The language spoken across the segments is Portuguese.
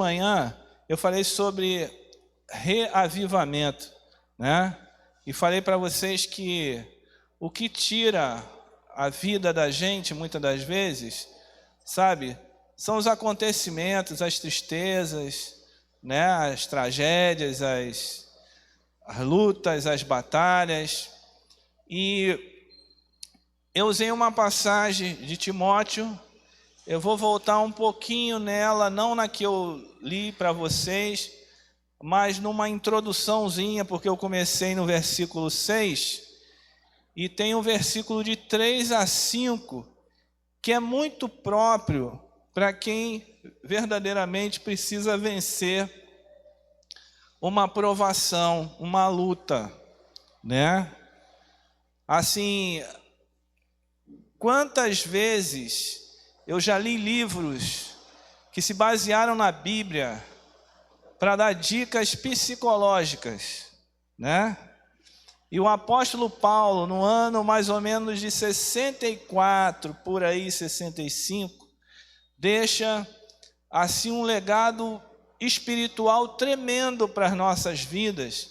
Amanhã eu falei sobre reavivamento, né? E falei para vocês que o que tira a vida da gente, muitas das vezes, sabe, são os acontecimentos, as tristezas, né? As tragédias, as lutas, as batalhas. E eu usei uma passagem de Timóteo. Eu vou voltar um pouquinho nela, não na que eu li para vocês, mas numa introduçãozinha, porque eu comecei no versículo 6, e tem um versículo de 3 a 5, que é muito próprio para quem verdadeiramente precisa vencer uma provação, uma luta, né? Assim, quantas vezes eu já li livros que se basearam na Bíblia para dar dicas psicológicas, né? E o apóstolo Paulo, no ano mais ou menos de 64, por aí 65, deixa assim um legado espiritual tremendo para as nossas vidas.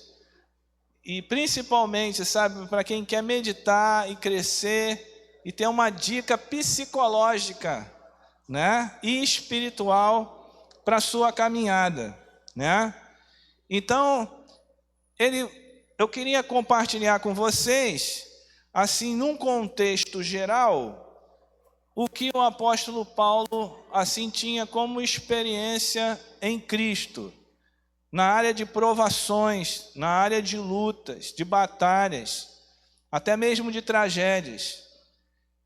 E principalmente, sabe, para quem quer meditar e crescer e ter uma dica psicológica, né, e espiritual para a sua caminhada, né? Então, eu queria compartilhar com vocês, assim, num contexto geral, o que o apóstolo Paulo, assim, tinha como experiência em Cristo, na área de provações, na área de lutas, de batalhas, até mesmo de tragédias.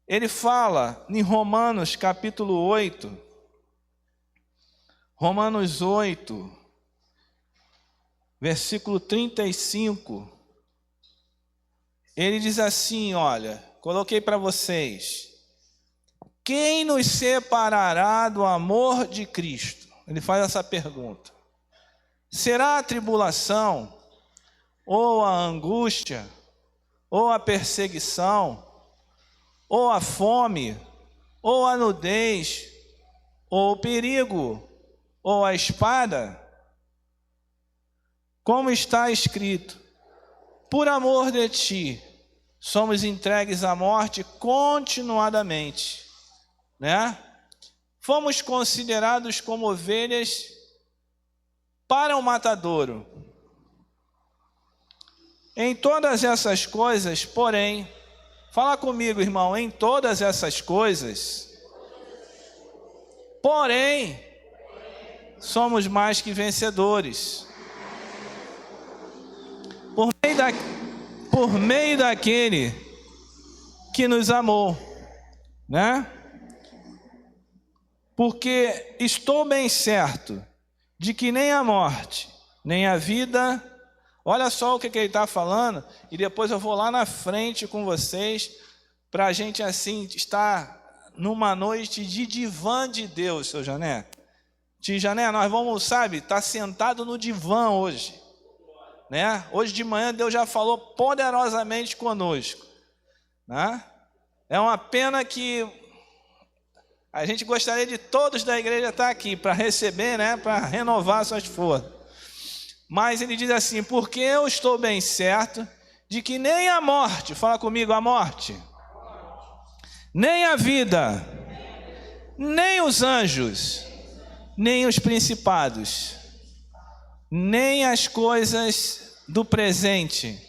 Ele fala em Romanos capítulo 8, Romanos 8, versículo 35, ele diz assim, olha, coloquei para vocês: quem nos separará do amor de Cristo? Ele faz essa pergunta. Será a tribulação, ou a angústia, ou a perseguição, ou a fome, ou a nudez, ou o perigo, ou a espada? Como está escrito: por amor de ti, somos entregues à morte continuadamente, né? Fomos considerados como ovelhas para o matadouro. Em todas essas coisas, porém, fala comigo, irmão, em todas essas coisas, porém, somos mais que vencedores, por meio daquele que nos amou, né? Porque estou bem certo de que nem a morte, nem a vida, olha só o que ele está falando, e depois eu vou lá na frente com vocês, para a gente assim estar numa noite de divã de Deus, seu Jané. Tio Jané, nós vamos, sabe, estar sentado no divã hoje, né? Hoje de manhã Deus já falou poderosamente conosco, né? É uma pena que a gente gostaria de todos da igreja estar aqui para receber, né, para renovar suas forças. Mas ele diz assim: porque eu estou bem certo de que nem a morte, fala comigo, a morte, nem a vida, nem os anjos, nem os principados, nem as coisas do presente,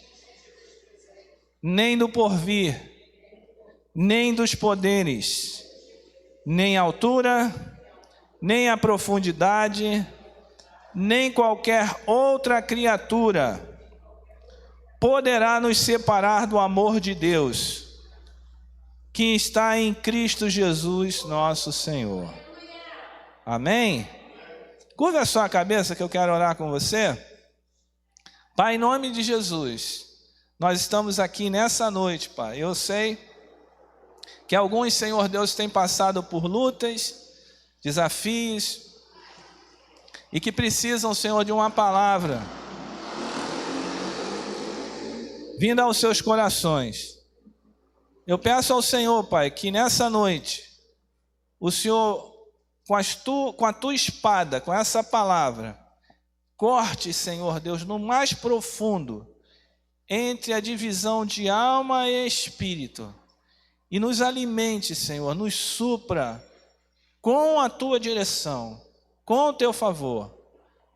nem do porvir, nem dos poderes, nem a altura, nem a profundidade, nem qualquer outra criatura poderá nos separar do amor de Deus, que está em Cristo Jesus, nosso Senhor. Amém? Curva a sua cabeça que eu quero orar com você. Pai, em nome de Jesus, nós estamos aqui nessa noite, Pai. Eu sei que alguns, Senhor Deus, têm passado por lutas, desafios, e que precisam, Senhor, de uma palavra vinda aos seus corações. Eu peço ao Senhor, Pai, que nessa noite o Senhor com a tua espada, com essa palavra, corte, Senhor Deus, no mais profundo, entre a divisão de alma e espírito, e nos alimente, Senhor, nos supra com a tua direção, com o teu favor,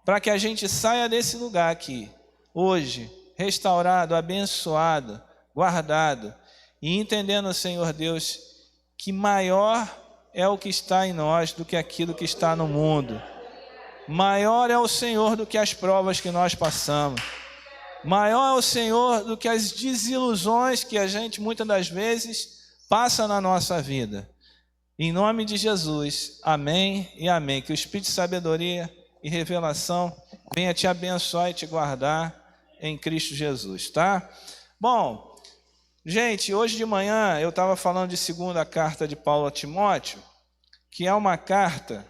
para que a gente saia desse lugar aqui, hoje, restaurado, abençoado, guardado, e entendendo, Senhor Deus, que maior é o que está em nós do que aquilo que está no mundo. Maior é o Senhor do que as provas que nós passamos. Maior é o Senhor do que as desilusões que a gente muitas das vezes passa na nossa vida. Em nome de Jesus, amém e amém. Que o Espírito de sabedoria e revelação venha te abençoar e te guardar em Cristo Jesus, tá? Bom, gente, hoje de manhã eu estava falando de segunda carta de Paulo a Timóteo, que é uma carta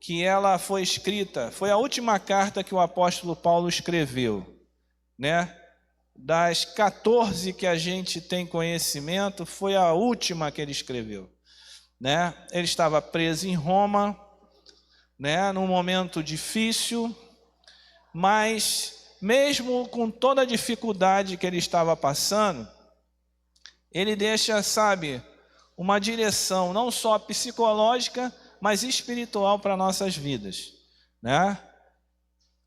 que ela foi escrita, foi a última carta que o apóstolo Paulo escreveu, né? Das 14 que a gente tem conhecimento, foi a última que ele escreveu, né? Ele estava preso em Roma, né? Num momento difícil, mas mesmo com toda a dificuldade que ele estava passando, ele deixa, sabe, uma direção não só psicológica, mas espiritual para nossas vidas, né?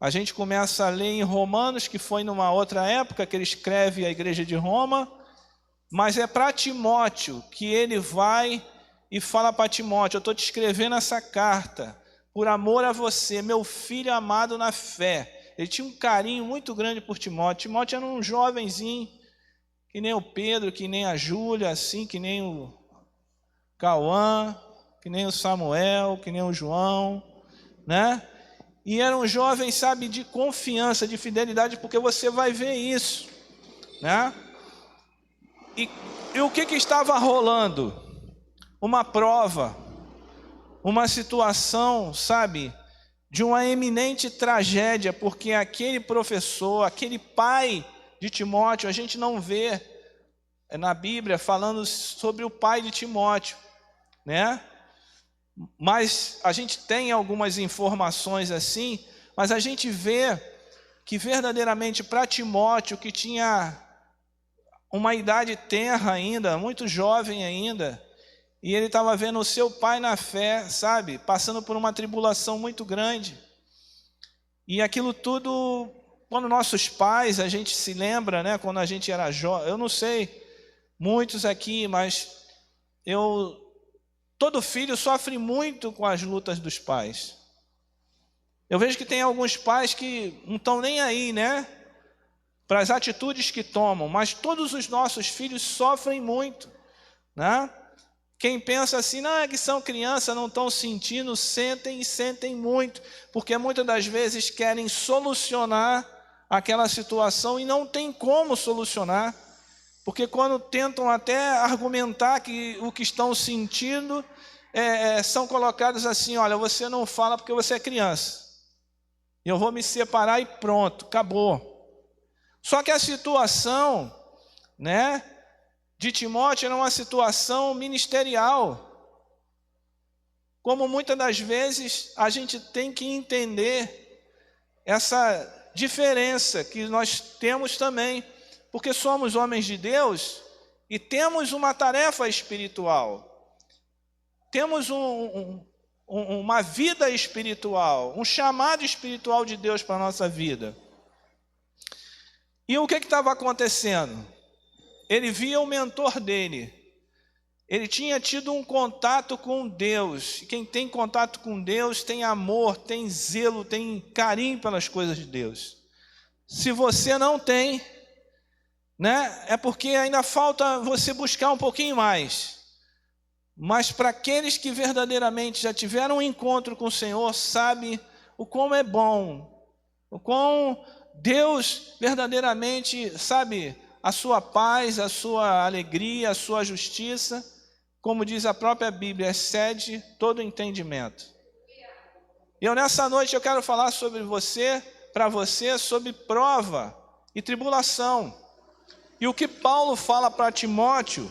A gente começa a ler em Romanos, que foi numa outra época que ele escreve a igreja de Roma, mas é para Timóteo que ele vai e fala para Timóteo: eu estou te escrevendo essa carta por amor a você, meu filho amado na fé. Ele tinha um carinho muito grande por Timóteo. Timóteo era um jovenzinho, que nem o Pedro, que nem a Júlia, assim, que nem o Cauã, que nem o Samuel, que nem o João, né? E era um jovem, sabe, de confiança, de fidelidade, porque você vai ver isso, né? E o que estava rolando? Uma prova, uma situação, sabe, de uma eminente tragédia, porque aquele professor, aquele pai de Timóteo, a gente não vê na Bíblia falando sobre o pai de Timóteo, né? Mas a gente tem algumas informações assim, mas a gente vê que verdadeiramente para Timóteo, que tinha uma idade tenra ainda, muito jovem ainda, e ele estava vendo o seu pai na fé, sabe, passando por uma tribulação muito grande. E aquilo tudo, quando nossos pais, a gente se lembra, né, quando a gente era jovem, eu não sei, muitos aqui, mas todo filho sofre muito com as lutas dos pais. Eu vejo que tem alguns pais que não estão nem aí, né, para as atitudes que tomam, mas todos os nossos filhos sofrem muito, né? Quem pensa assim, não, é que são crianças, não estão sentindo, sentem e sentem muito, porque muitas das vezes querem solucionar aquela situação e não tem como solucionar, porque quando tentam até argumentar que o que estão sentindo, são colocados assim: olha, você não fala porque você é criança, eu vou me separar e pronto, acabou. Só que a situação, né, de Timóteo era uma situação ministerial. Como muitas das vezes a gente tem que entender essa diferença que nós temos também, porque somos homens de Deus e temos uma tarefa espiritual. Temos uma vida espiritual, um chamado espiritual de Deus para a nossa vida. E o que estava acontecendo? Ele via o mentor dele, ele tinha tido um contato com Deus. E quem tem contato com Deus tem amor, tem zelo, tem carinho pelas coisas de Deus. Se você não tem, né, é porque ainda falta você buscar um pouquinho mais. Mas para aqueles que verdadeiramente já tiveram um encontro com o Senhor, sabe o quão é bom, o quão Deus verdadeiramente, sabe, a sua paz, a sua alegria, a sua justiça, como diz a própria Bíblia, excede todo entendimento. E nessa noite eu quero falar sobre você, para você, sobre prova e tribulação. E o que Paulo fala para Timóteo,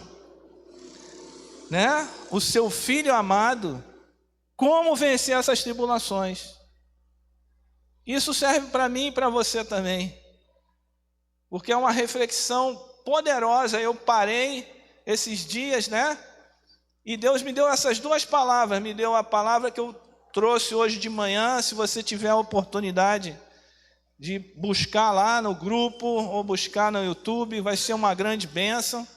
né? O seu filho amado, como vencer essas tribulações. Isso serve para mim e para você também, porque é uma reflexão poderosa. Eu parei esses dias, né? E Deus me deu essas duas palavras. Me deu a palavra que eu trouxe hoje de manhã. Se você tiver a oportunidade de buscar lá no grupo ou buscar no YouTube, vai ser uma grande bênção.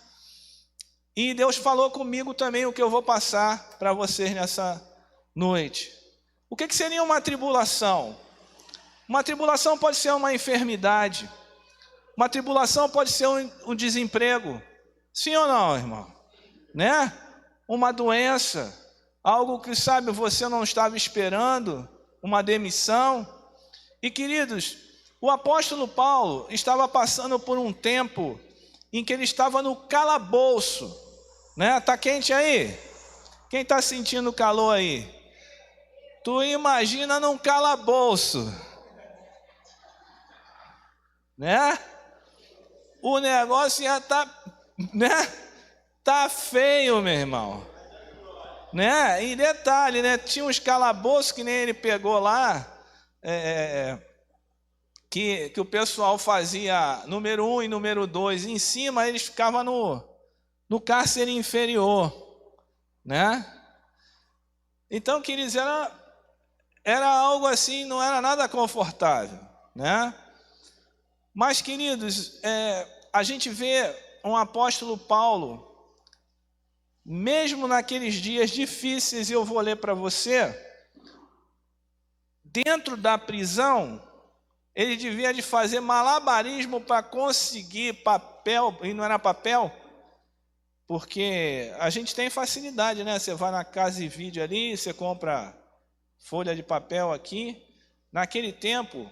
E Deus falou comigo também o que eu vou passar para vocês nessa noite. O que seria uma tribulação? Uma tribulação pode ser uma enfermidade. Uma tribulação pode ser um desemprego. Sim ou não, irmão? Né? Uma doença, algo que, sabe, você não estava esperando, uma demissão. E, queridos, o apóstolo Paulo estava passando por um tempo em que ele estava no calabouço, né? Tá quente aí? Quem está sentindo calor aí? Tu imagina num calabouço, né? O negócio já tá, né? Tá feio, meu irmão, né? E detalhe, né? Tinha uns calabouços que nem ele pegou lá, que o pessoal fazia número 1 e número 2. Em cima eles ficavam no cárcere inferior, né? Então, queridos, era algo assim, não era nada confortável, né? Mas, queridos, a gente vê um apóstolo Paulo, mesmo naqueles dias difíceis, eu vou ler para você, dentro da prisão, ele devia de fazer malabarismo para conseguir papel, e não era papel, porque a gente tem facilidade, né? Você vai na Casa e Vídeo ali, você compra folha de papel aqui. Naquele tempo,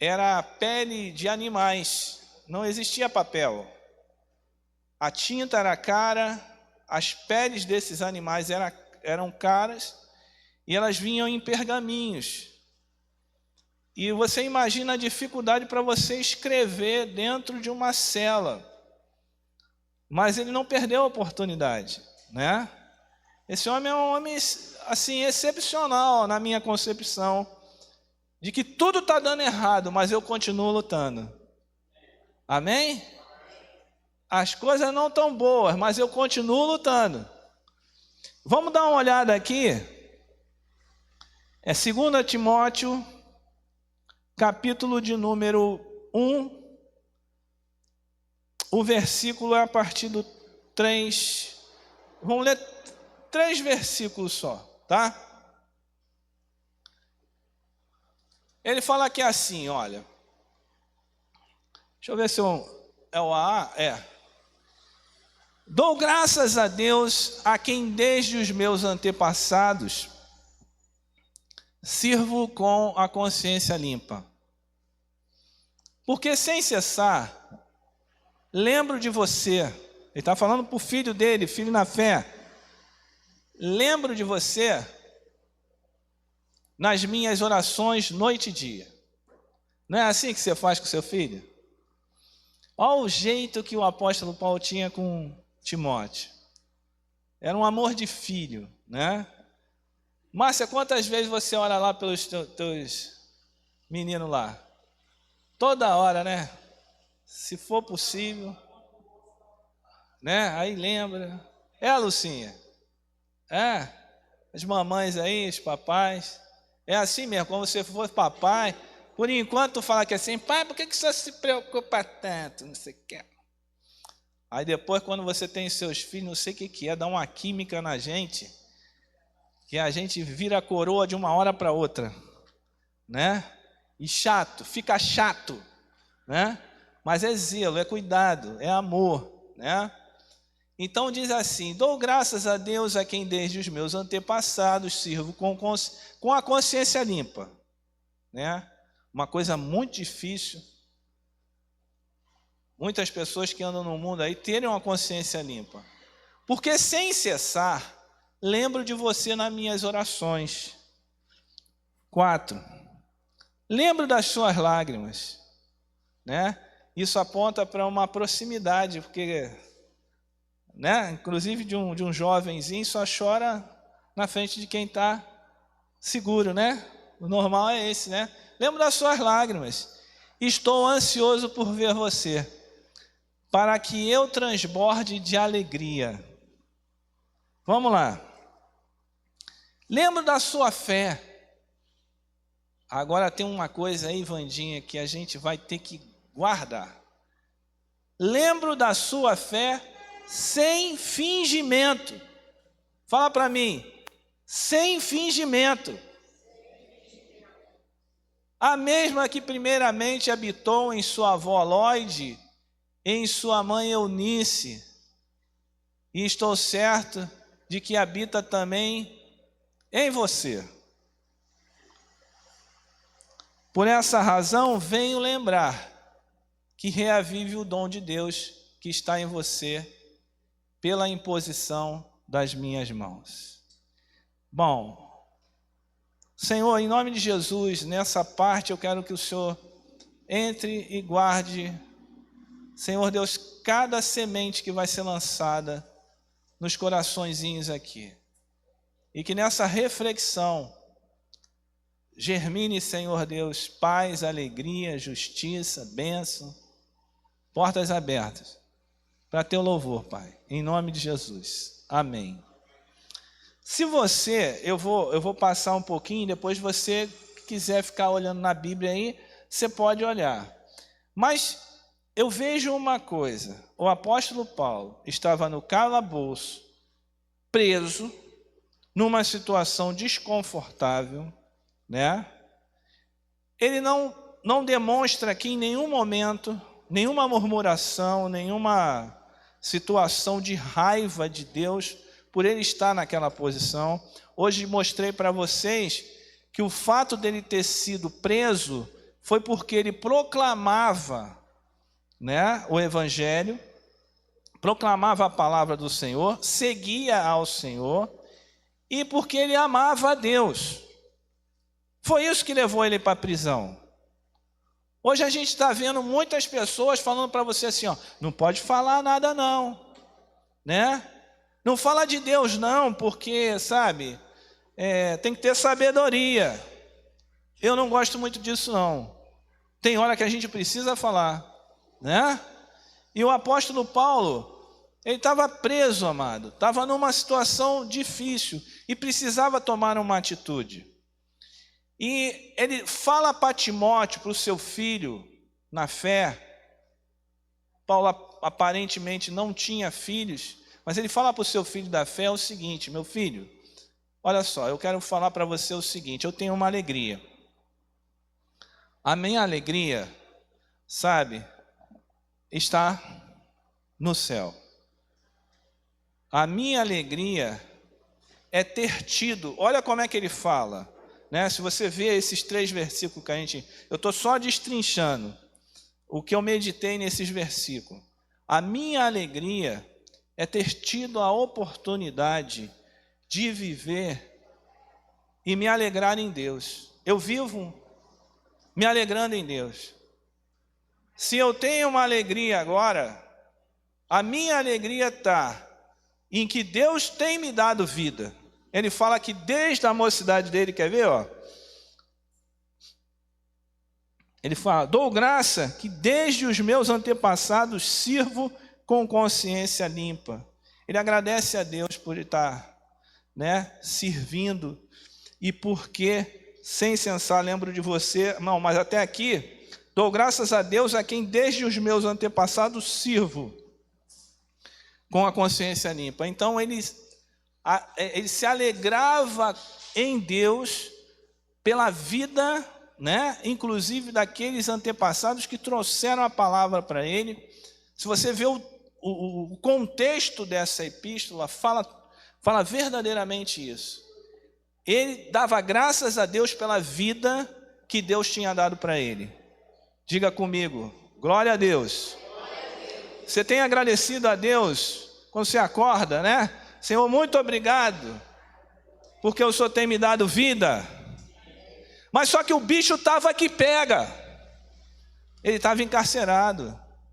era pele de animais, não existia papel. A tinta era cara, as peles desses animais eram caras, e elas vinham em pergaminhos. E você imagina a dificuldade para você escrever dentro de uma cela. Mas ele não perdeu a oportunidade, né? Esse homem é um homem, assim, excepcional na minha concepção, de que tudo está dando errado, mas eu continuo lutando. Amém? As coisas não estão boas, mas eu continuo lutando. Vamos dar uma olhada aqui. É 2 Timóteo, capítulo de número 1. O versículo é a partir do 3. Vamos ler 3 versículos só, tá? Ele fala aqui assim, olha. Deixa eu ver se é o A. Dou graças a Deus, a quem desde os meus antepassados sirvo com a consciência limpa. Porque sem cessar lembro de você. Ele está falando para o filho dele, filho na fé. Lembro de você nas minhas orações noite e dia. Não é assim que você faz com seu filho? Olha o jeito que o apóstolo Paulo tinha com Timóteo. Era um amor de filho, né? Márcia, quantas vezes você ora lá pelos teus meninos lá? Toda hora, né? Se for possível, né? Aí lembra. Lucinha? As mamães aí, os papais. É assim mesmo, quando você for papai, por enquanto tu fala que é assim, pai, por que você se preocupa tanto? Não sei o que. Aí depois, quando você tem seus filhos, não sei o que é, dá uma química na gente, que a gente vira a coroa de uma hora para outra, né? E fica chato, né? Mas é zelo, é cuidado, é amor, né? Então diz assim: dou graças a Deus a quem desde os meus antepassados sirvo com a consciência limpa, né? Uma coisa muito difícil. Muitas pessoas que andam no mundo aí terem uma consciência limpa. Porque sem cessar, lembro de você nas minhas orações. 4. Lembro das suas lágrimas, né? Isso aponta para uma proximidade, porque, né? Inclusive de um jovenzinho só chora na frente de quem está seguro, né? O normal é esse, né? Lembro das suas lágrimas. Estou ansioso por ver você, para que eu transborde de alegria. Vamos lá. Lembro da sua fé. Agora tem uma coisa aí, Vandinha, que a gente vai ter que guardar. Lembro da sua fé sem fingimento. Fala para mim. Sem fingimento. A mesma que primeiramente habitou em sua avó Lóide, em sua mãe Eunice. E estou certo de que habita também em você. Por essa razão, venho lembrar que reavive o dom de Deus que está em você pela imposição das minhas mãos. Bom, Senhor, em nome de Jesus, nessa parte eu quero que o Senhor entre e guarde, Senhor Deus, cada semente que vai ser lançada nos coraçõezinhos aqui. E que nessa reflexão germine, Senhor Deus, paz, alegria, justiça, bênção, portas abertas para teu louvor, Pai, em nome de Jesus. Amém. Se você, eu vou passar um pouquinho, depois você quiser ficar olhando na Bíblia aí, você pode olhar. Mas eu vejo uma coisa, o apóstolo Paulo estava no calabouço, preso, numa situação desconfortável, né? Ele não demonstra aqui em nenhum momento, nenhuma murmuração, nenhuma situação de raiva de Deus por ele estar naquela posição. Hoje mostrei para vocês que o fato dele ter sido preso foi porque ele proclamava, né, o Evangelho, proclamava a palavra do Senhor, seguia ao Senhor e porque ele amava a Deus. Foi isso que levou ele para a prisão. Hoje a gente está vendo muitas pessoas falando para você assim, ó, não pode falar nada não, né? Não fala de Deus não, porque, sabe, tem que ter sabedoria. Eu não gosto muito disso não. Tem hora que a gente precisa falar, né? E o apóstolo Paulo, ele estava preso, amado, estava numa situação difícil e precisava tomar uma atitude. E ele fala para Timóteo, para o seu filho, na fé. Paulo aparentemente não tinha filhos, mas ele fala para o seu filho da fé o seguinte: meu filho, olha só, eu quero falar para você o seguinte, eu tenho uma alegria. A minha alegria, sabe, está no céu. A minha alegria é ter tido, olha como é que ele fala, né? Se você vê esses 3 versículos que eu estou só destrinchando o que eu meditei nesses versículos. A minha alegria é ter tido a oportunidade de viver e me alegrar em Deus. Eu vivo me alegrando em Deus. Se eu tenho uma alegria agora, a minha alegria está em que Deus tem me dado vida. Ele fala que desde a mocidade dele, quer ver, ó? Ele fala, dou graça que desde os meus antepassados sirvo com consciência limpa. Ele agradece a Deus por estar, né, servindo e porque, sem cessar, lembro de você, não, mas até aqui, dou graças a Deus a quem desde os meus antepassados sirvo com a consciência limpa. Então ele se alegrava em Deus pela vida, né, inclusive daqueles antepassados que trouxeram a palavra para ele. Se você vê o contexto dessa epístola, fala verdadeiramente isso. Ele dava graças a Deus pela vida que Deus tinha dado para ele. Diga comigo, glória a Deus. Você tem agradecido a Deus quando você acorda, né? Senhor, muito obrigado, porque o Senhor tem me dado vida. Mas só que o bicho estava que pega. Ele estava encarcerado.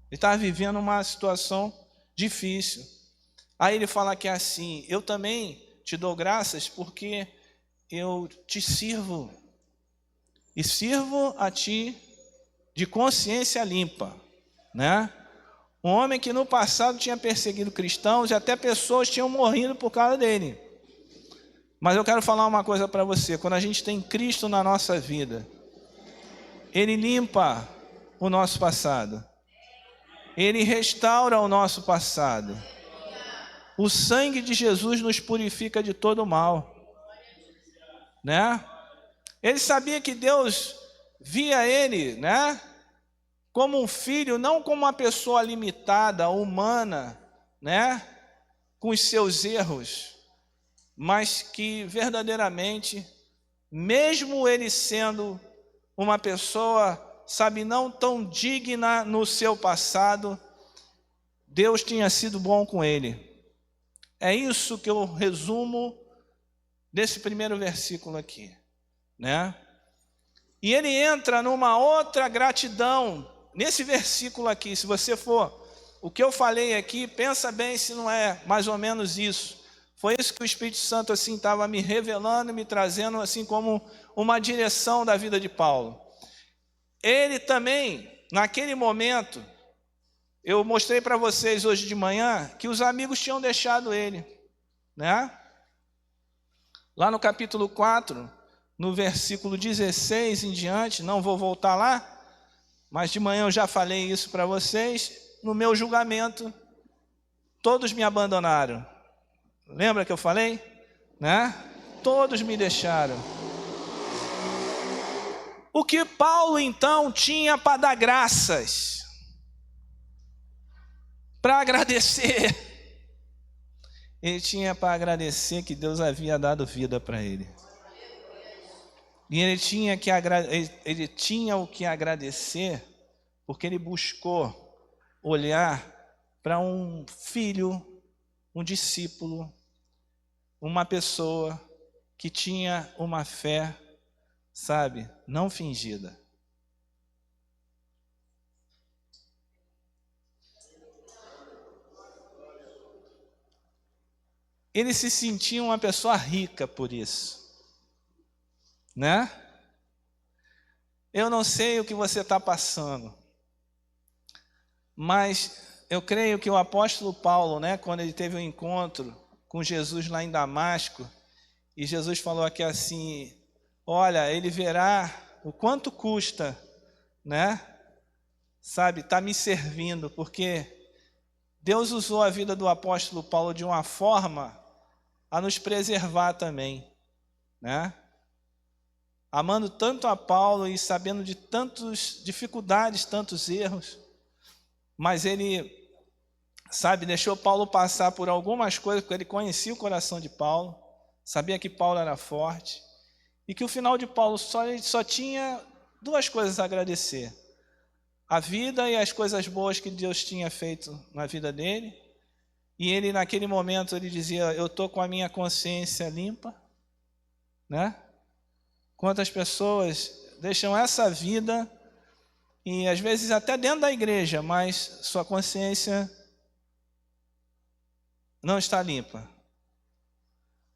Ele estava vivendo uma situação difícil. Aí ele fala que é assim, eu também te dou graças porque eu te sirvo. E sirvo a ti de consciência limpa, né? Um homem que no passado tinha perseguido cristãos e até pessoas tinham morrido por causa dele. Mas eu quero falar uma coisa para você. Quando a gente tem Cristo na nossa vida, Ele limpa o nosso passado. Ele restaura o nosso passado. O sangue de Jesus nos purifica de todo mal, né? Ele sabia que Deus via ele, né, como um filho, não como uma pessoa limitada, humana, né, com os seus erros, mas que verdadeiramente, mesmo ele sendo uma pessoa, sabe, não tão digna no seu passado, Deus tinha sido bom com ele. É isso que eu resumo desse primeiro versículo aqui, né? E ele entra numa outra gratidão nesse versículo aqui. Se você for, o que eu falei aqui, pensa bem se não é mais ou menos isso. Foi isso que o Espírito Santo assim estava me revelando, me trazendo assim como uma direção da vida de Paulo. Ele também, naquele momento, eu mostrei para vocês hoje de manhã que os amigos tinham deixado ele, né? Lá no capítulo 4, no versículo 16 em diante, não vou voltar lá, mas de manhã eu já falei isso para vocês. No meu julgamento, todos me abandonaram. Lembra que eu falei? Né? Todos me deixaram. O que Paulo então tinha para dar graças? Para agradecer. Ele tinha para agradecer que Deus havia dado vida para ele. E ele tinha o que agradecer, porque ele buscou olhar para um filho, um discípulo, uma pessoa que tinha uma fé, sabe, não fingida. Ele se sentia uma pessoa rica por isso, né? Eu não sei o que você está passando, mas eu creio que o apóstolo Paulo, né, quando ele teve um encontro com Jesus lá em Damasco, e Jesus falou aqui assim, olha, ele verá o quanto custa, né, sabe, tá me servindo, porque Deus usou a vida do apóstolo Paulo de uma forma a nos preservar também, né? Amando tanto a Paulo e sabendo de tantas dificuldades, tantos erros, mas ele, sabe, deixou Paulo passar por algumas coisas, porque ele conhecia o coração de Paulo, sabia que Paulo era forte, e que o final de Paulo só tinha duas coisas a agradecer: a vida e as coisas boas que Deus tinha feito na vida dele. E ele, naquele momento, ele dizia, eu estou com a minha consciência limpa, né? Quantas pessoas deixam essa vida, e às vezes até dentro da igreja, mas sua consciência não está limpa.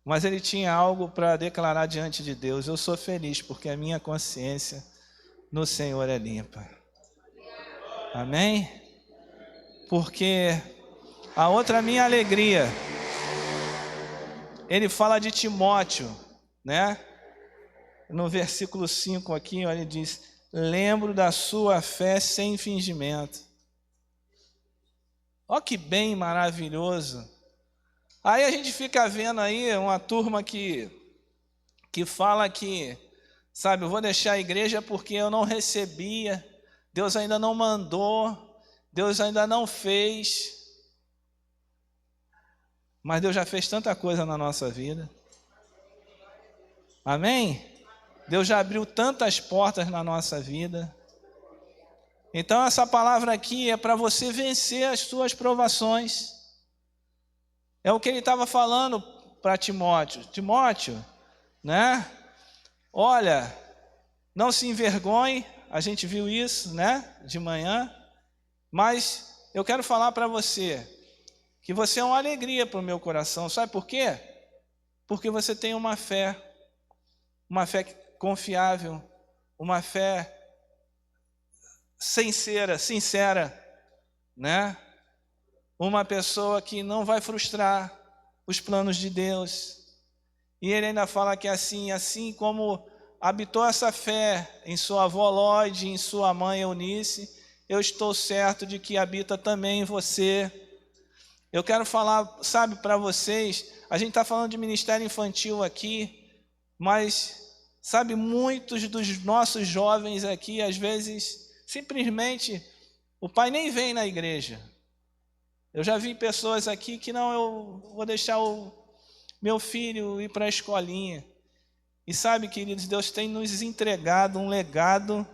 Mas ele tinha algo para declarar diante de Deus: eu sou feliz porque a minha consciência no Senhor é limpa. Amém? Porque a outra minha alegria, ele fala de Timóteo, né? No versículo 5 aqui, ele diz, lembro da sua fé sem fingimento. Ó que bem maravilhoso. Aí a gente fica vendo aí uma turma que fala que, sabe, eu vou deixar a igreja porque eu não recebia, Deus ainda não mandou, Deus ainda não fez. Mas Deus já fez tanta coisa na nossa vida. Amém? Deus já abriu tantas portas na nossa vida. Então essa palavra aqui é para você vencer as suas provações. É o que ele estava falando para Timóteo. Timóteo, né? Olha, não se envergonhe, a gente viu isso, né? De manhã. Mas eu quero falar para você que você é uma alegria para o meu coração. Sabe por quê? Porque você tem uma fé confiável, uma fé sincera, né? Uma pessoa que não vai frustrar os planos de Deus. E ele ainda fala que assim como habitou essa fé em sua avó Lóide, em sua mãe Eunice, eu estou certo de que habita também em você. Eu quero falar, sabe, para vocês, a gente está falando de ministério infantil aqui, mas, sabe, muitos dos nossos jovens aqui, às vezes, simplesmente, o pai nem vem na igreja. Eu já vi pessoas aqui que não, eu vou deixar o meu filho ir para a escolinha. E sabe, queridos, Deus tem nos entregado um legado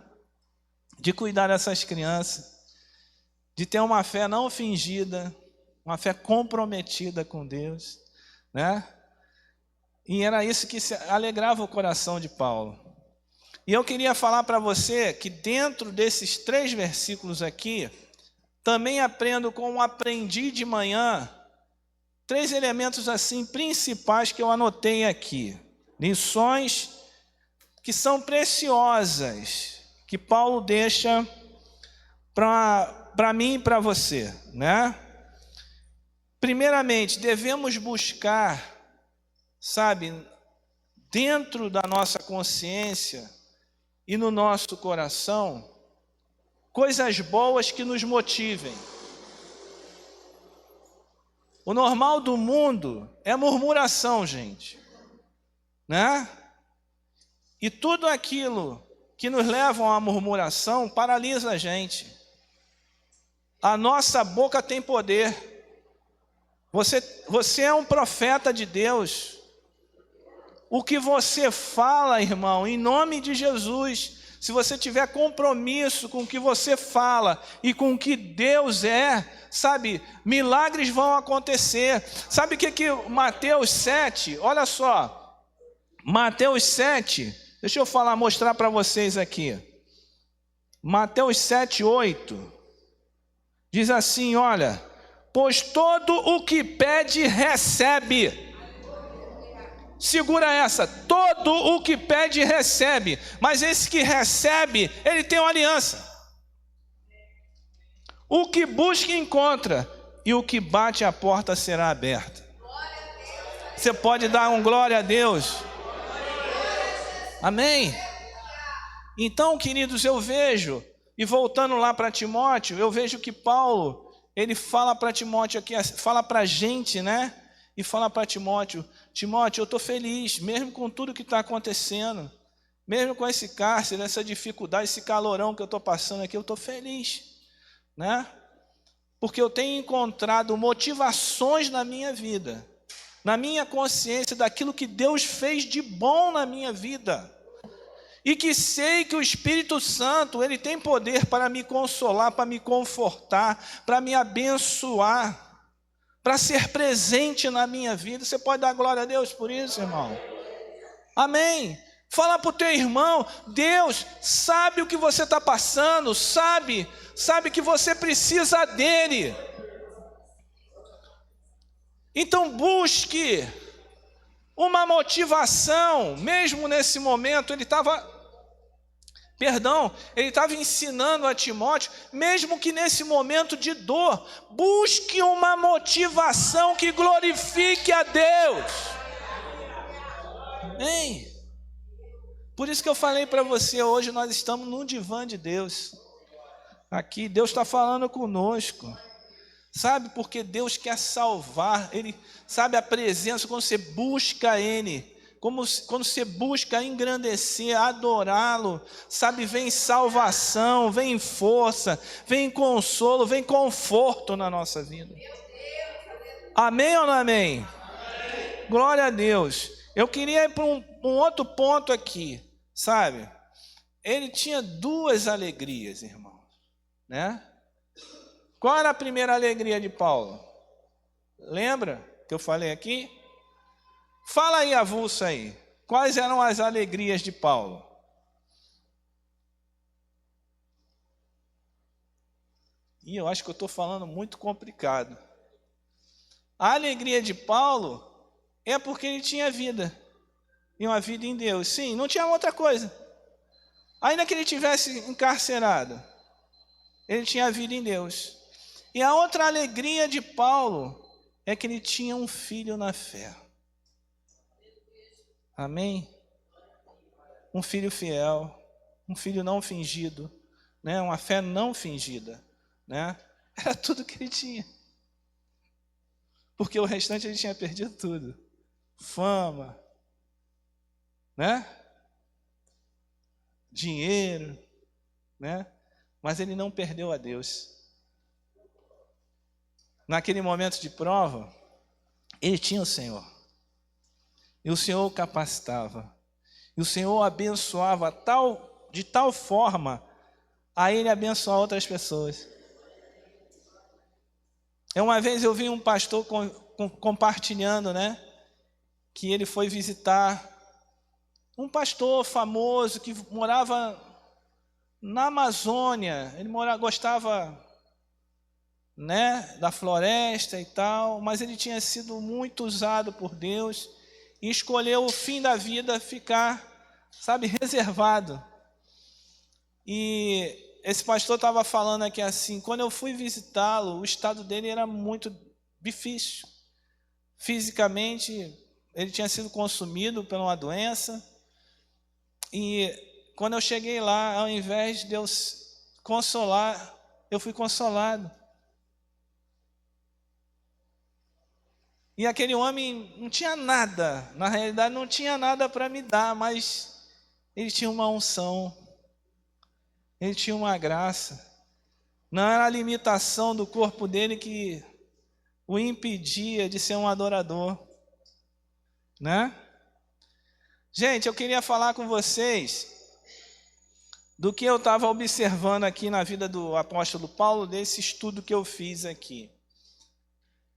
de cuidar dessas crianças, de ter uma fé não fingida, uma fé comprometida com Deus, né? E era isso que alegrava o coração de Paulo. E eu queria falar para você que dentro desses 3 versículos aqui, também aprendo como aprendi de manhã, 3 elementos assim principais que eu anotei aqui. Lições que são preciosas, que Paulo deixa para mim e para você, né? Primeiramente, devemos buscar, sabe, dentro da nossa consciência e no nosso coração, coisas boas que nos motivem. O normal do mundo é murmuração, gente, né? E tudo aquilo que nos leva à murmuração paralisa a gente. A nossa boca tem poder. Você é um profeta de Deus. O que você fala, irmão, em nome de Jesus, se você tiver compromisso com o que você fala e com o que Deus é, sabe, milagres vão acontecer. Sabe o que Mateus 7, olha só, Mateus 7, deixa eu mostrar para vocês aqui. Mateus 7, 8, diz assim, olha, pois todo o que pede, recebe. Segura essa, todo o que pede, recebe. Mas esse que recebe, ele tem uma aliança. O que busca, encontra. E o que bate, a porta será aberta. Você pode dar um glória a Deus? Amém? Então, queridos, eu vejo, e voltando lá para Timóteo, eu vejo que Paulo, ele fala para Timóteo aqui, fala para a gente, né? E fala para Timóteo, Timóteo, eu estou feliz, mesmo com tudo que está acontecendo, mesmo com esse cárcere, essa dificuldade, esse calorão que eu estou passando aqui, eu estou feliz, né? Porque eu tenho encontrado motivações na minha vida, na minha consciência daquilo que Deus fez de bom na minha vida. E que sei que o Espírito Santo, ele tem poder para me consolar, para me confortar, para me abençoar, para ser presente na minha vida. Você pode dar glória a Deus por isso, irmão? Amém? Fala para o teu irmão, Deus sabe o que você está passando, sabe que você precisa dele. Então busque uma motivação, mesmo nesse momento, ele estava ensinando a Timóteo, mesmo que nesse momento de dor, busque uma motivação que glorifique a Deus. Amém? Por isso que eu falei para você, hoje nós estamos no divã de Deus. Aqui, Deus está falando conosco. Sabe, porque Deus quer salvar, Ele sabe a presença, quando você busca Ele, quando você busca engrandecer, adorá-lo, sabe, vem salvação, vem força, vem consolo, vem conforto na nossa vida. Amém ou não amém? Amém. Glória a Deus. Eu queria ir para um outro ponto aqui, sabe? Ele tinha 2 alegrias, irmãos, né? Qual era a primeira alegria de Paulo? Lembra que eu falei aqui? Fala aí, avulso aí. Quais eram as alegrias de Paulo? E eu acho que eu estou falando muito complicado. A alegria de Paulo é porque ele tinha vida, e uma vida em Deus. Sim, não tinha outra coisa. Ainda que ele tivesse encarcerado, ele tinha vida em Deus. E a outra alegria de Paulo é que ele tinha um filho na fé. Amém? Um filho fiel, um filho não fingido, né? Uma fé não fingida, né? Era tudo que ele tinha. Porque o restante ele tinha perdido tudo. Fama, né? Dinheiro, né? Mas ele não perdeu a Deus. Naquele momento de prova, ele tinha o Senhor. E o Senhor o capacitava. E o Senhor o abençoava de tal forma a ele abençoar outras pessoas. Uma vez eu vi um pastor compartilhando, né? Que ele foi visitar um pastor famoso que morava na Amazônia. Ele gostava, né, da floresta e tal, mas ele tinha sido muito usado por Deus e escolheu o fim da vida ficar, sabe, reservado. E esse pastor estava falando aqui assim, quando eu fui visitá-lo, o estado dele era muito difícil. Fisicamente, ele tinha sido consumido por uma doença. E quando eu cheguei lá, ao invés de Deus consolar, eu fui consolado. E aquele homem não tinha nada, na realidade não tinha nada para me dar, mas ele tinha uma unção, ele tinha uma graça. Não era a limitação do corpo dele que o impedia de ser um adorador, né? Gente, eu queria falar com vocês do que eu estava observando aqui na vida do apóstolo Paulo, desse estudo que eu fiz aqui.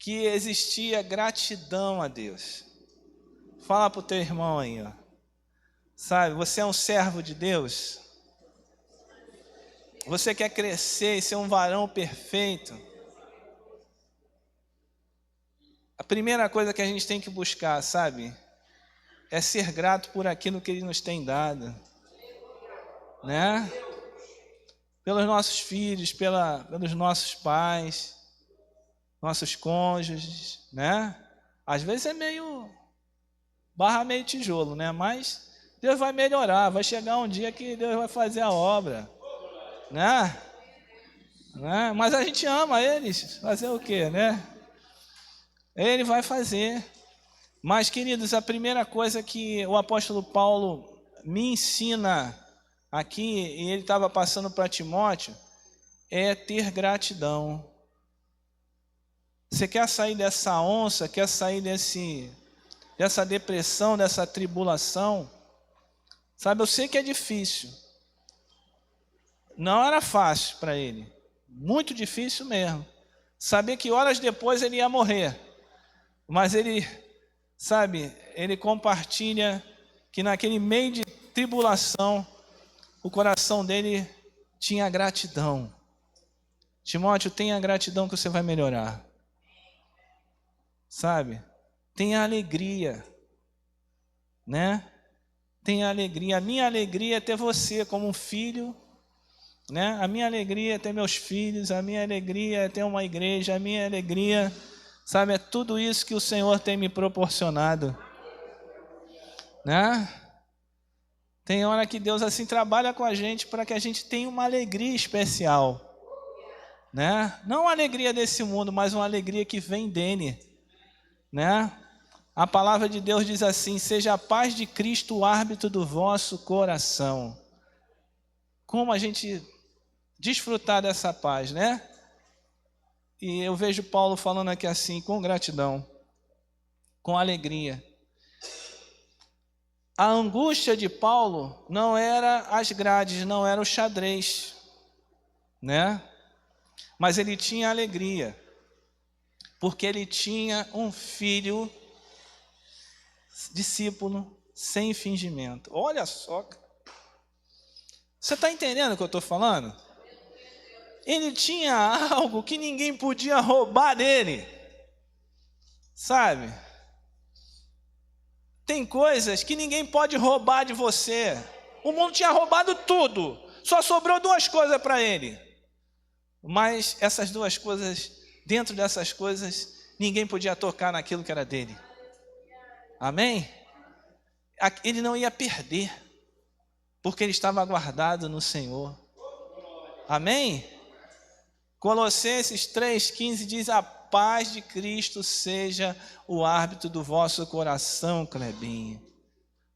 Que existia gratidão a Deus. Fala para o teu irmão aí, ó. Sabe, você é um servo de Deus? Você quer crescer e ser um varão perfeito? A primeira coisa que a gente tem que buscar, sabe? É ser grato por aquilo que Ele nos tem dado. Né? Pelos nossos filhos, pelos nossos pais, nossos cônjuges, né? Às vezes é meio tijolo, né? Mas Deus vai melhorar, vai chegar um dia que Deus vai fazer a obra, né? Mas a gente ama eles, fazer o quê, né? Ele vai fazer. Mas, queridos, a primeira coisa que o apóstolo Paulo me ensina aqui, e ele estava passando para Timóteo, é ter gratidão. Você quer sair dessa onça, quer sair dessa depressão, dessa tribulação? Sabe, eu sei que é difícil. Não era fácil para ele. Muito difícil mesmo. Saber que horas depois ele ia morrer. Mas ele, sabe, ele compartilha que naquele meio de tribulação, o coração dele tinha gratidão. Timóteo, tenha gratidão que você vai melhorar. Sabe? Tenha alegria, né? Tenha alegria. A minha alegria é ter você como um filho, né? A minha alegria é ter meus filhos, a minha alegria é ter uma igreja, a minha alegria, sabe, é tudo isso que o Senhor tem me proporcionado, né? Tem hora que Deus assim trabalha com a gente para que a gente tenha uma alegria especial, né? Não uma alegria desse mundo, mas uma alegria que vem dele, né? A palavra de Deus diz assim: seja a paz de Cristo o árbitro do vosso coração. Como a gente desfrutar dessa paz, né? E eu vejo Paulo falando aqui assim, com gratidão, com alegria. A angústia de Paulo não era as grades, não era o xadrez, né? Mas ele tinha alegria, porque ele tinha um filho, discípulo, sem fingimento. Olha só, você está entendendo o que eu estou falando? Ele tinha algo que ninguém podia roubar dele, sabe? Tem coisas que ninguém pode roubar de você. O mundo tinha roubado tudo, só sobrou 2 coisas para ele. Mas essas 2 coisas, dentro dessas coisas, ninguém podia tocar naquilo que era dele. Amém? Ele não ia perder, porque ele estava guardado no Senhor. Amém? Colossenses 3,15 diz: a paz de Cristo seja o árbitro do vosso coração, Clebinho.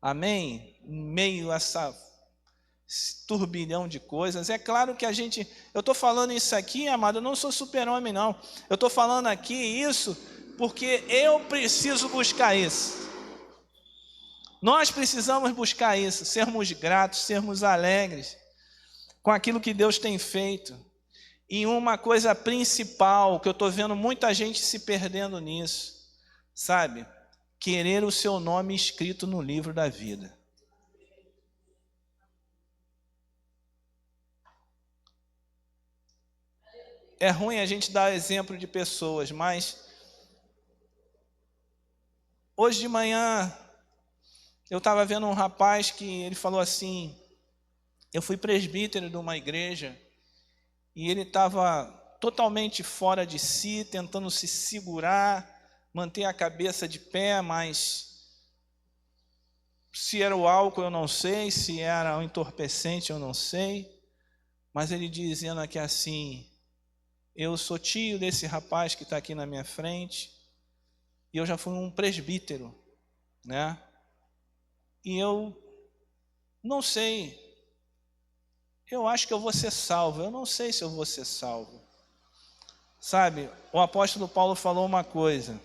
Amém? Em meio a esse turbilhão de coisas, é claro que eu estou falando isso aqui, amado, eu não sou super-homem não, eu estou falando aqui isso porque eu preciso buscar isso. Nós precisamos buscar isso, sermos gratos, sermos alegres com aquilo que Deus tem feito. E uma coisa principal, que eu estou vendo muita gente se perdendo nisso, sabe? Querer o seu nome escrito no livro da vida. É ruim a gente dar exemplo de pessoas, mas hoje de manhã eu estava vendo um rapaz que ele falou assim, eu fui presbítero de uma igreja, e ele estava totalmente fora de si, tentando se segurar, manter a cabeça de pé, mas se era o álcool eu não sei, se era o entorpecente eu não sei, mas ele dizendo aqui assim, eu sou tio desse rapaz que está aqui na minha frente, e eu já fui um presbítero, né? E eu não sei, eu acho que eu vou ser salvo, eu não sei se eu vou ser salvo. Sabe, o apóstolo Paulo falou uma coisa,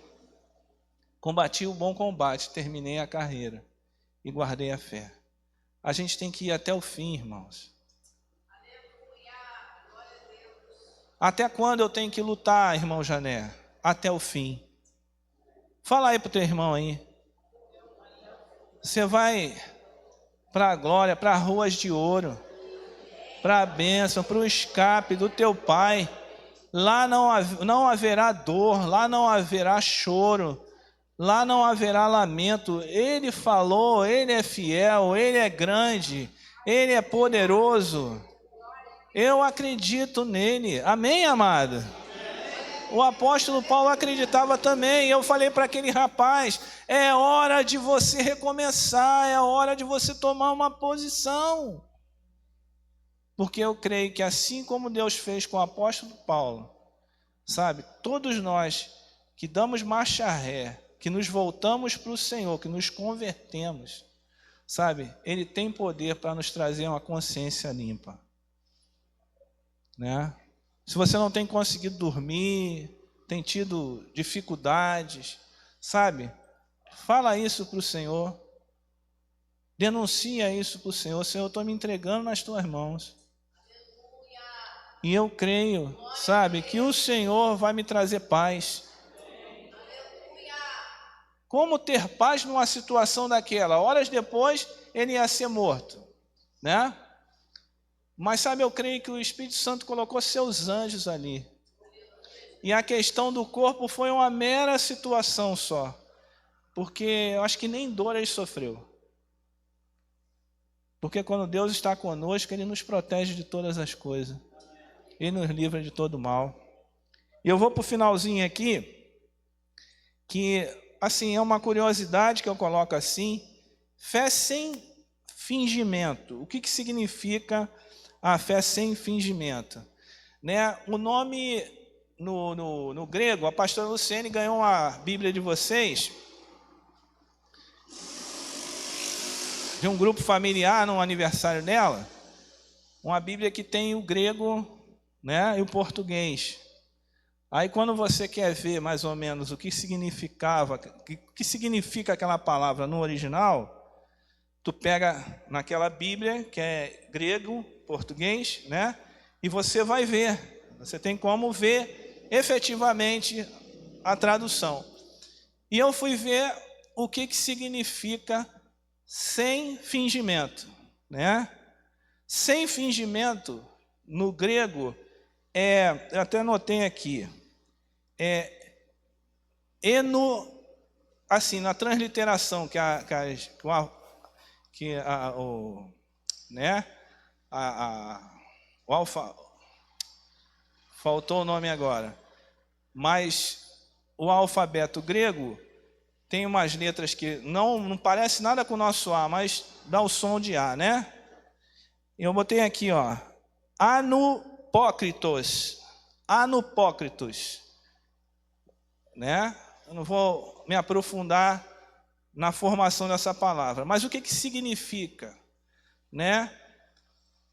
combati o bom combate, terminei a carreira e guardei a fé. A gente tem que ir até o fim, irmãos. Até quando eu tenho que lutar, irmão Jané? Até o fim. Fala aí pro teu irmão aí. Você vai para a glória, para ruas de ouro, para a bênção, para o escape do teu Pai. Lá não haverá dor, lá não haverá choro, lá não haverá lamento. Ele falou, Ele é fiel, Ele é grande, Ele é poderoso. Eu acredito nele. Amém, amado? O apóstolo Paulo acreditava também. Eu falei para aquele rapaz, é hora de você recomeçar, é hora de você tomar uma posição. Porque eu creio que assim como Deus fez com o apóstolo Paulo, sabe, todos nós que damos marcha ré, que nos voltamos para o Senhor, que nos convertemos, sabe, Ele tem poder para nos trazer uma consciência limpa. Né? Se você não tem conseguido dormir, tem tido dificuldades, sabe? Fala isso para o Senhor. Denuncia isso para o Senhor. Senhor, eu estou me entregando nas tuas mãos. E eu creio, sabe, que o Senhor vai me trazer paz. Como ter paz numa situação daquela? Horas depois, ele ia ser morto, né? Mas sabe, eu creio que o Espírito Santo colocou seus anjos ali. E a questão do corpo foi uma mera situação só. Porque eu acho que nem dor ele sofreu. Porque quando Deus está conosco, Ele nos protege de todas as coisas. Ele nos livra de todo mal. E eu vou para o finalzinho aqui, que assim, é uma curiosidade que eu coloco assim, fé sem fingimento. O que significa a fé sem fingimento? Né? O nome no grego, a pastora Luciene ganhou uma Bíblia de vocês, de um grupo familiar no aniversário dela, uma Bíblia que tem o grego, né, e o português. Aí quando você quer ver mais ou menos o que significa aquela palavra no original, tu pega naquela Bíblia que é grego, português, né? E você vai ver, você tem como ver efetivamente a tradução. E eu fui ver o que significa sem fingimento, né? Sem fingimento, no grego, eu até anotei aqui, assim, na transliteração o alfa, faltou o nome agora, mas o alfabeto grego tem umas letras que não parece nada com o nosso A, mas dá o som de A, né? Eu botei aqui, ó, anupócritos, né? Eu não vou me aprofundar na formação dessa palavra, mas o que significa, né?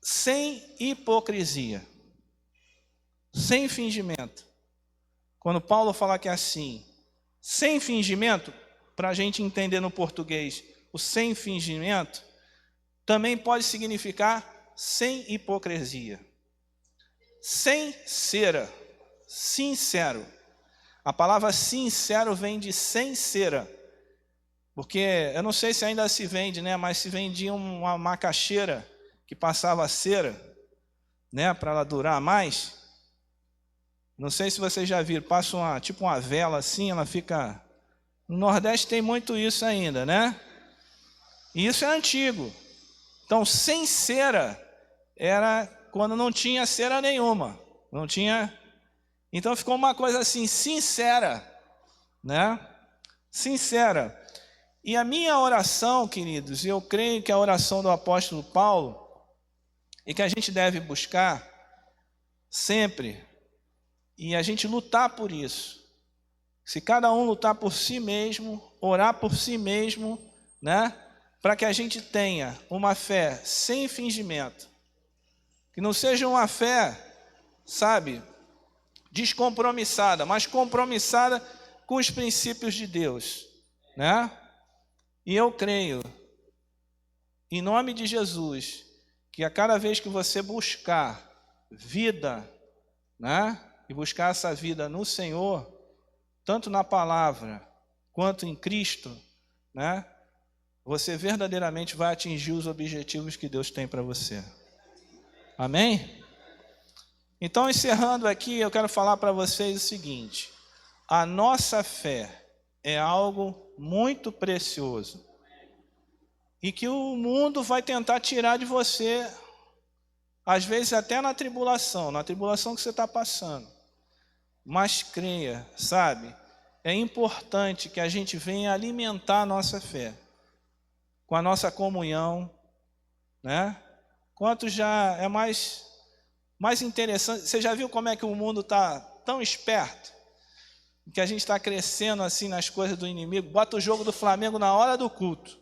Sem hipocrisia, sem fingimento. Quando Paulo fala que é assim, sem fingimento, para a gente entender no português, o sem fingimento também pode significar sem hipocrisia, sem cera, sincero. A palavra sincero vem de sem cera, porque eu não sei se ainda se vende, né? Mas se vendia uma macaxeira que passava cera, né? Para ela durar mais. Não sei se vocês já viram, passa tipo uma vela assim, ela fica... No Nordeste tem muito isso ainda, né? E isso é antigo. Então, sem cera era quando não tinha cera nenhuma. Não tinha... Então ficou uma coisa assim, sincera, né? Sincera. E a minha oração, queridos, eu creio que a oração do apóstolo Paulo, e que a gente deve buscar sempre, e a gente lutar por isso. Se cada um lutar por si mesmo, orar por si mesmo, né? Para que a gente tenha uma fé sem fingimento. Que não seja uma fé, sabe, descompromissada, mas compromissada com os princípios de Deus, né? E eu creio, em nome de Jesus, que a cada vez que você buscar vida, né? E buscar essa vida no Senhor, tanto na palavra quanto em Cristo, né? Você verdadeiramente vai atingir os objetivos que Deus tem para você. Amém? Então, encerrando aqui, eu quero falar para vocês o seguinte: a nossa fé é algo muito precioso e que o mundo vai tentar tirar de você, às vezes até na tribulação que você está passando. Mas creia, sabe, é importante que a gente venha alimentar a nossa fé com a nossa comunhão, né? Quanto já é mais interessante. Você já viu como é que o mundo está tão esperto? Que a gente está crescendo assim nas coisas do inimigo. Bota o jogo do Flamengo na hora do culto.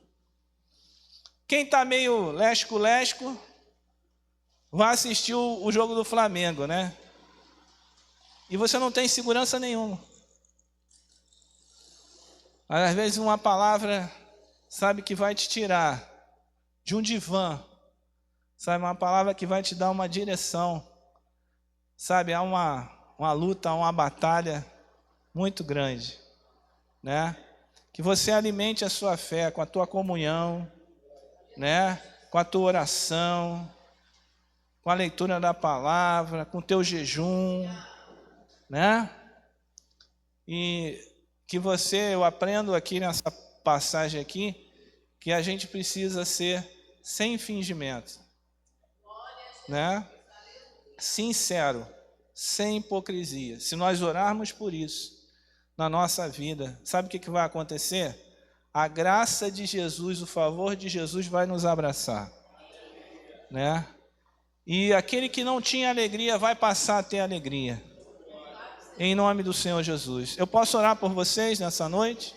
Quem está meio lesco, vai assistir o jogo do Flamengo, né? E você não tem segurança nenhuma. Às vezes uma palavra, sabe, que vai te tirar de um divã, sabe, uma palavra que vai te dar uma direção, sabe, há uma luta, há uma batalha muito grande, né? Que você alimente a sua fé com a tua comunhão, né? Com a tua oração, com a leitura da palavra, com o teu jejum, né? E que eu aprendo aqui nessa passagem aqui, que a gente precisa ser sem fingimento, né? Sincero, sem hipocrisia. Se nós orarmos por isso na nossa vida, sabe o que vai acontecer? A graça de Jesus, o favor de Jesus vai nos abraçar, né? E aquele que não tinha alegria vai passar a ter alegria. Em nome do Senhor Jesus. Eu posso orar por vocês nessa noite?